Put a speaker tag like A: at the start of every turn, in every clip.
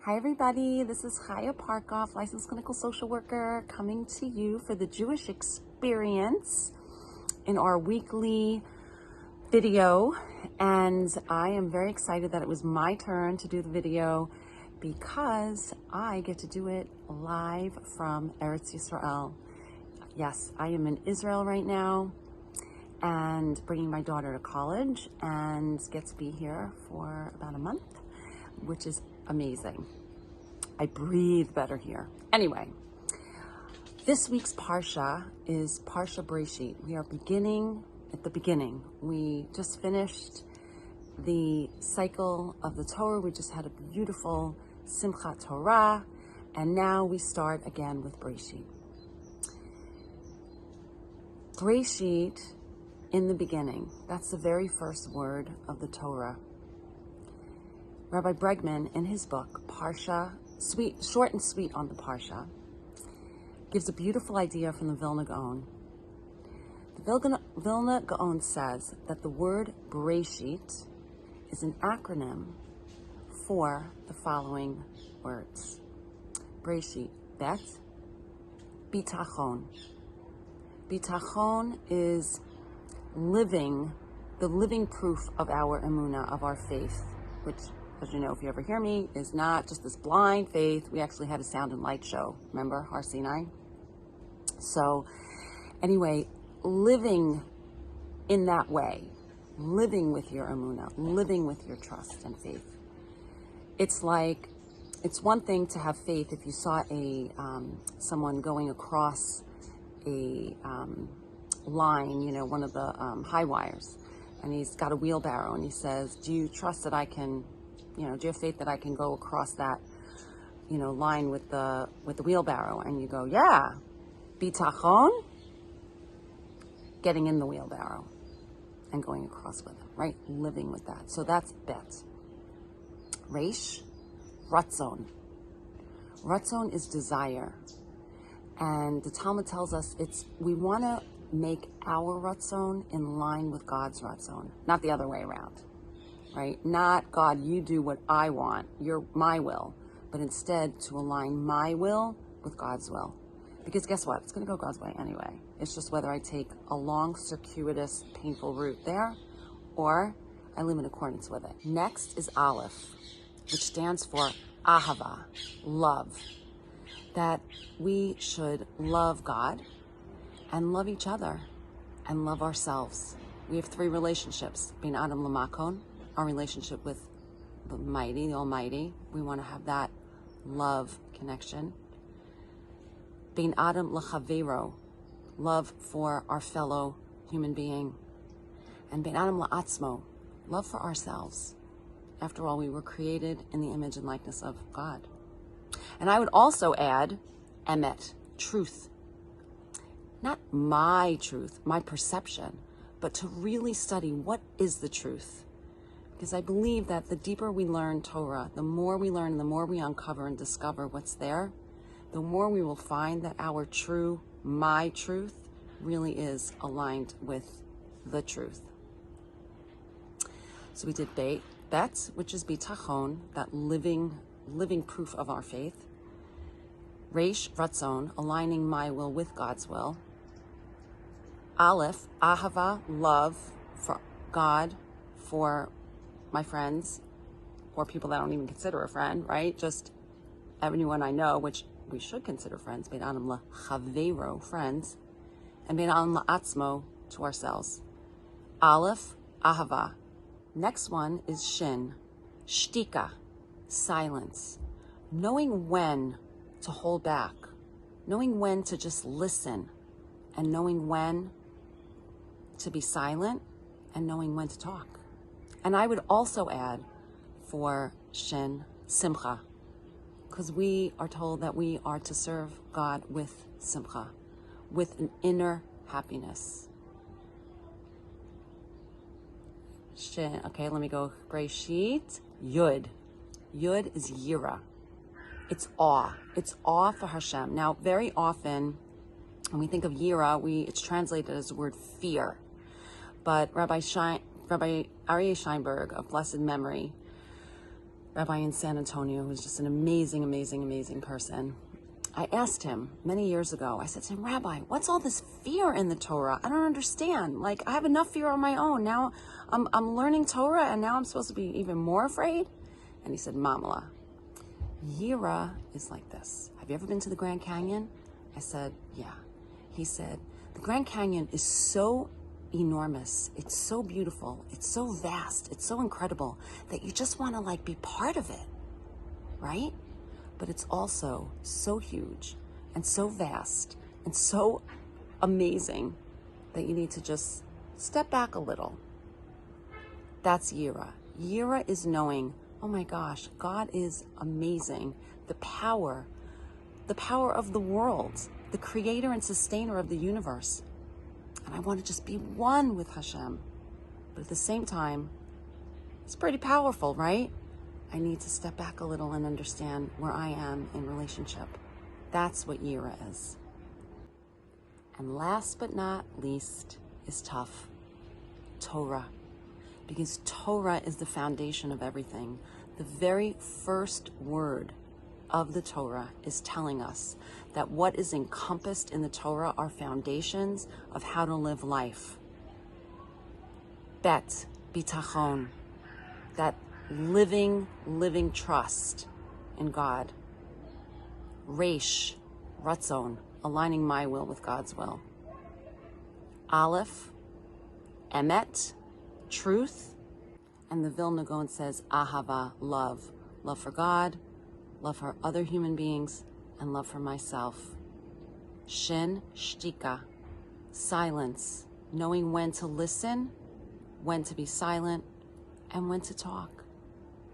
A: Hi everybody, this is Chaya Parkoff, licensed clinical social worker, coming to you for the Jewish experience in our weekly video. And I am very excited that it was my turn to do the video because I get to do it live from Eretz Yisrael. Yes, I am in Israel right now and bringing my daughter to college and get to be here for about a month, which is amazing. I breathe better here. Anyway, this week's Parsha is Parsha Breshit. We are beginning at the beginning. We just finished the cycle of the Torah. We just had a beautiful Simchat Torah, and now we start again with Breshit. Breshit, in the beginning, that's the very first word of the Torah. Rabbi Bregman, in his book, Parsha, short and sweet on the Parsha, gives a beautiful idea from the Vilna Gaon. The Vilna Gaon says that the word Breshit is an acronym for the following words. Breshit, Bet, Bitachon. Bitachon is the living proof of our emunah, of our faith, which, as you know, if you ever hear me, is not just this blind faith. We actually had a sound and light show, remember, Har Sinai? So anyway, living in that way, living with your emunah, living with your trust and faith. It's like, it's one thing to have faith if you saw someone going across a line, you know, one of the high wires, and he's got a wheelbarrow, and he says, do you trust that I can, do you have faith that I can go across that, line with the wheelbarrow? And you go, yeah, bitachon, getting in the wheelbarrow and going across with him, right? Living with that. So that's bet. Reish, ratzon. Ratzon is desire. And the Talmud tells us we want to make our ratzon in line with God's ratzon, not the other way around. Right? Not, God, you do what I want, my will, but instead to align my will with God's will. Because guess what? It's going to go God's way anyway. It's just whether I take a long, circuitous, painful route there, or I live in accordance with it. Next is Aleph, which stands for Ahava, love. That we should love God and love each other and love ourselves. We have three relationships. Bein Adam Lamakon, our relationship with the mighty, the Almighty. We want to have that love connection. Bein Adam L'Chavero, love for our fellow human being. And Bein Adam L'Atzmo, love for ourselves. After all, we were created in the image and likeness of God. And I would also add emet, truth. Not my truth, my perception, but to really study what is the truth. Because I believe that the deeper we learn Torah, the more we learn, the more we uncover and discover what's there, the more we will find that our my truth, really is aligned with the truth. So we did bet, which is bitachon, that living proof of our faith. Reish, ratzon, aligning my will with God's will. Aleph, ahava, love for God, for my friends, or people that I don't even consider a friend, right? Just everyone I know, which we should consider friends. Bein Adam L'Chavero, friends. And Bein Adam L'Atzmo, to ourselves. Aleph, ahava. Next one is shin, shtika, silence. Knowing when to hold back, knowing when to just listen, and knowing when to be silent, and knowing when to talk. And I would also add for shin, simcha, because we are told that we are to serve God with simcha, with an inner happiness. Shin, okay, let me go. Breshit, yud. Yud is yira. It's awe. It's awe for Hashem. Now, very often, when we think of yira, it's translated as the word fear. But Rabbi Aryeh Sheinberg of blessed memory rabbi in San Antonio, who's just an amazing, amazing, amazing person. I asked him many years ago, I said to him, Rabbi, what's all this fear in the Torah? I don't understand. Like, I have enough fear on my own. Now I'm learning Torah, and now I'm supposed to be even more afraid? And he said, Mamala, Yira is like this. Have you ever been to the Grand Canyon? I said, yeah. He said, the Grand Canyon is so enormous. It's so beautiful. It's so vast. It's so incredible that you just want to like be part of it, right? But it's also so huge and so vast and so amazing that you need to just step back a little. That's Yira. Yira is knowing, oh my gosh, God is amazing. The power of the world, the creator and sustainer of the universe. And I want to just be one with Hashem. But at the same time, it's pretty powerful, right? I need to step back a little and understand where I am in relationship. That's what Yira is. And last but not least is tough. Torah. Because Torah is the foundation of everything. The very first word of the Torah is telling us that what is encompassed in the Torah are foundations of how to live life. Bet, bitachon, that living trust in God. Reish, ratzon, aligning my will with God's will. Aleph, emet, truth. And the Vilna Gaon says Ahava, love. Love for God, love for other human beings, and love for myself. Shin, shtika, silence, knowing when to listen, when to be silent, and when to talk.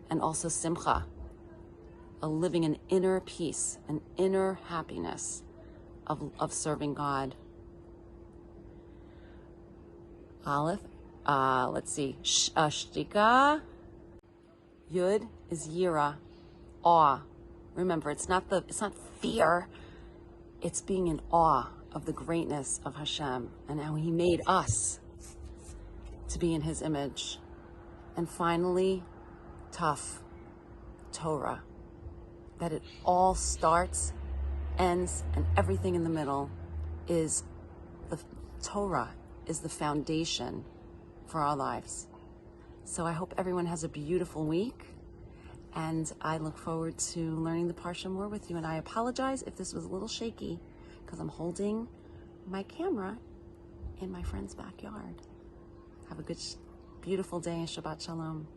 A: And also simcha, living an inner peace, an inner happiness of serving God. Aleph, let's see, shtika. Yud is yira, awe. Remember, it's not fear. It's being in awe of the greatness of Hashem and how He made us to be in His image. And finally, tough, Torah, that it all starts, ends, and everything in the middle is the Torah is the foundation for our lives. So I hope everyone has a beautiful week, and I look forward to learning the Parsha more with you. And I apologize if this was a little shaky because I'm holding my camera in my friend's backyard. Have a good, beautiful day and Shabbat Shalom.